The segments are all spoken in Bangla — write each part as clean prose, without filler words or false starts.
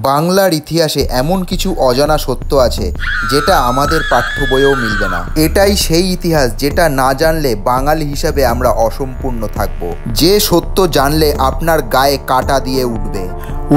বাংলার ইতিহাসে এমন কিছু অজানা সত্য আছে যেটা আমাদের পাঠ্য বইয়েও মিলবে না। এটাই সেই ইতিহাস যেটা না জানলে বাঙালি হিসাবে আমরা অসম্পূর্ণ থাকব, যে সত্য জানলে আপনার গায়ে কাঁটা দিয়ে উঠবে।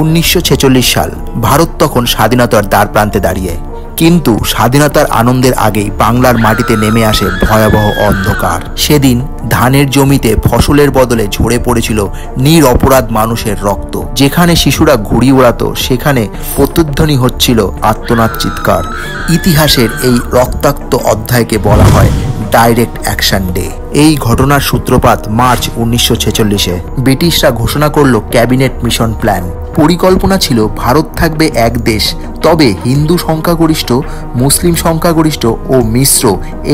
1946 সাল, ভারত তখন স্বাধীনতার দ্বার প্রান্তে দাঁড়িয়ে, কিন্তু স্বাধীনতার আনন্দের আগেই বাংলার মাটিতে নেমে আসে ভয়াবহ অন্ধকার। সেদিন ধানের জমিতে ফসলের বদলে ঝরে পড়েছিল নিরপরাধ মানুষের রক্ত। যেখানে শিশুরা ঘুড়ি ওড়াতো সেখানে প্রতিধ্বনি হচ্ছিল আর্তনাদ চিৎকার। ইতিহাসের এই রক্তাক্ত অধ্যায়কে বলা হয় ডাইরেক্ট অ্যাকশন ডে। এই ঘটনার সূত্রপাত মার্চ 1946-এ। ব্রিটিশরা ঘোষণা করল ক্যাবিনেট মিশন প্ল্যান। পরিকল্পনা ছিল ভারত থাকবে এক দেশ, তবে হিন্দু সংখ্যাগরিষ্ঠ, মুসলিম সংখ্যাগরিষ্ঠ ও মিশ্র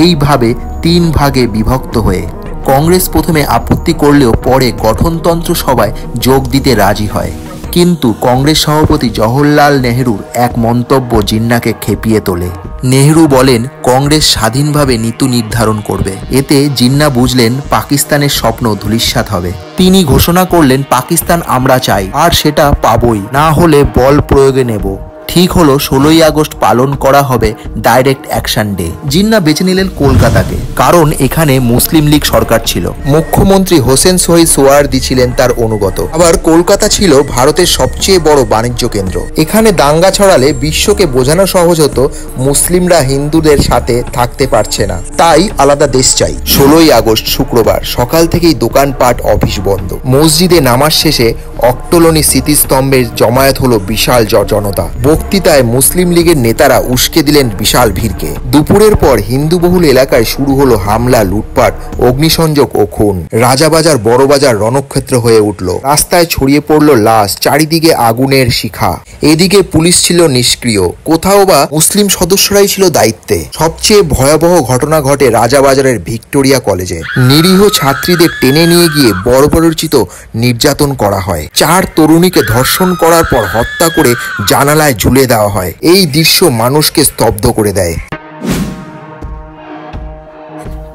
এইভাবে 3 ভাগে বিভক্ত হয়ে। কংগ্রেস প্রথমে আপত্তি করলেও পরে গঠনতন্ত্র সভায় যোগ দিতে রাজি হয়। কিন্তু কংগ্রেস সভাপতি জওহরলাল নেহরুর এক মন্তব্য জিন্নাকে খেপিয়ে তোলে। নেহরু বলেন কংগ্রেস স্বাধীনভাবে নীতি নির্ধারণ করবে। এতে জিন্না বুঝলেন পাকিস্তানের স্বপ্ন ধূলিসাৎ হবে। তিনি ঘোষণা করলেন পাকিস্তান আমরা চাই, আর সেটা পাবই, না হলে বল প্রয়োগে নেব। ঠিক হলো 16ই আগস্ট পালন করা হবে ডাইরেক্ট অ্যাকশন ডে। জিন্না বেছে নিলেন কলকাতাকে, কারণ এখানে মুসলিম লীগ সরকার ছিল। মুখ্যমন্ত্রী হোসেন শহীদ সোহরাওয়ার্দী ছিলেন তার অনুগত। আবার কলকাতা ছিল ভারতের সবচেয়ে বড় বাণিজ্য কেন্দ্র। এখানে দাঙ্গা ছড়ালে বিশ্বকে বোঝানো সহজ হতো মুসলিমরা হিন্দুদের সাথে থাকতে পারছে না, তাই আলাদা দেশ চাই। 16ই আগস্ট শুক্রবার সকাল থেকেই দোকানপাট, অফিস বন্ধ। মসজিদে নামাজ শেষে অক্টোলনি স্মৃতিস্তম্ভের জমায়েত হলো বিশাল জনতা। বক্তৃতায় মুসলিম লীগের নেতারা উস্কে দিলেন বিশাল ভিড়কে। দুপুরের পর হিন্দুবহুল এলাকায় শুরু হলো হামলা, লুটপাট, অগ্নিসংযোগ ও খুন। রাজাবাজার, বড়বাজার রণক্ষেত্র হয়ে উঠল। রাস্তায় ছড়িয়ে পড়ল লাশ, চারিদিকে আগুনের শিখা। এদিকে পুলিশ ছিল নিষ্ক্রিয়, কোথাও বা মুসলিম সদস্যরাই ছিল দায়িত্বে। সবচেয়ে ভয়াবহ ঘটনা ঘটে রাজাবাজারের ভিক্টোরিয়া কলেজে। নিরীহ ছাত্রীদের টেনে নিয়ে গিয়ে বর্বরোচিত নির্যাতন করা হয়। 4 তরুণীকে ধর্ষণ করার পর হত্যা করে জানালায় ঝুলে দেওয়া হয়। এই দৃশ্য মানুষকে স্তব্ধ করে দেয়।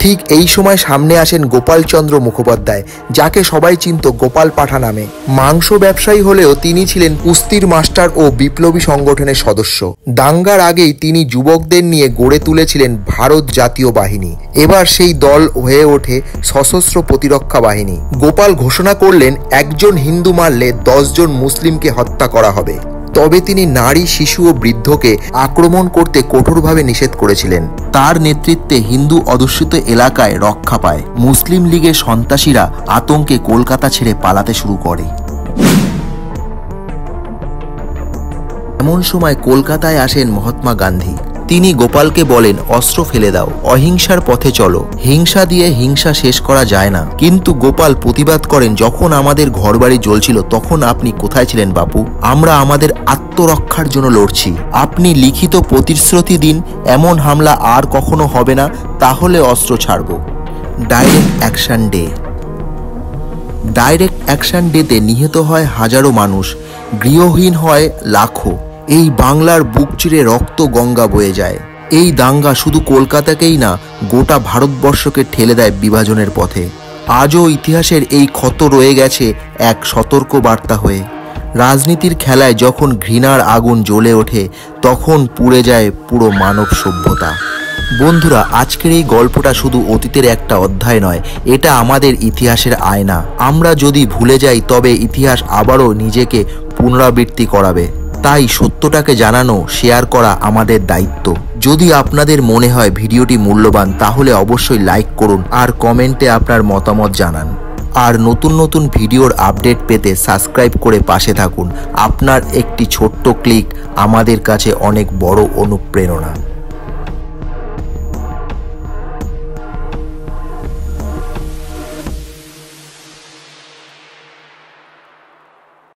ঠিক এই সময় সামনে আসেন গোপালচন্দ্র মুখোপাধ্যায়, যাকে সবাই চিনত গোপাল পাঠা নামে। মাংস ব্যবসায়ী হলেও তিনি ছিলেন কুস্তির মাস্টার ও বিপ্লবী সংগঠনের সদস্য। দাঙ্গার আগেই তিনি যুবকদের নিয়ে গড়ে তুলেছিলেন ভারত জাতীয় বাহিনী। এবার সেই দল হয়ে ওঠে সশস্ত্র প্রতিরক্ষা বাহিনী। গোপাল ঘোষণা করলেন একজন হিন্দু মারলে 10 জন মুসলিমকে হত্যা করা হবে। তবে তিনি নারী, শিশু ও বৃদ্ধকে আক্রমণ করতে কঠোরভাবে নিষেধ করেছিলেন। তার নেতৃত্বে হিন্দু অধ্যুষিত এলাকায় রক্ষা পায়। মুসলিম লীগের সন্ত্রাসীরা আতঙ্কে কলকাতা ছেড়ে পালাতে শুরু করে। এমন সময় কলকাতায় আসেন মহাত্মা গান্ধী। তিনি গোপালকে বলেন অস্ত্র ফেলে দাও, অহিংসার পথে চলো, হিংসা দিয়ে হিংসা শেষ করা যায় না। কিন্তু গোপাল প্রতিবাদ করেন যখন আমাদের ঘরবাড়ি জ্বলছিল তখন আপনি কোথায় ছিলেন বাপু? আমরা আমাদের আত্মরক্ষার জন্য লড়ছি। আপনি লিখিত প্রতিশ্রুতি দিন এমন হামলা আর কখনো হবে না, তাহলে অস্ত্র ছাড়ব। Direct action day. Direct action ডেতে নিহত হয় হাজারো মানুষ, গৃহহীন হয় লাখো। এই বাংলার বুক চিরে রক্ত গঙ্গা বয়ে যায়। এই দাঙ্গা শুধু কলকাতাকেই না, গোটা ভারতবর্ষকে ঠেলে দেয় বিভাজনের পথে। আজও ইতিহাসের এই ক্ষত রয়ে গেছে এক সতর্ক বার্তা হয়ে। রাজনীতির খেলায় যখন ঘৃণার আগুন জ্বলে ওঠে তখন পুড়ে যায় পুরো মানব সভ্যতা। বন্ধুরা, আজকের এই গল্পটা শুধু অতীতের একটা অধ্যায় নয়, এটা আমাদের ইতিহাসের আয়না। আমরা যদি ভুলে যাই তবে ইতিহাস আবারও নিজেকে পুনরাবৃত্তি করাবে। তাই সত্যটাকে জানানো, শেয়ার করা আমাদের দায়িত্ব। যদি আপনাদের মনে হয় ভিডিওটি মূল্যবান তাহলে অবশ্যই লাইক করুন আর কমেন্টে আপনার মতামত জানান। আর নতুন নতুন ভিডিওর আপডেট পেতে সাবস্ক্রাইব করে পাশে থাকুন। আপনার একটি ছোট্ট ক্লিক আমাদের কাছে অনেক বড় অনুপ্রেরণা।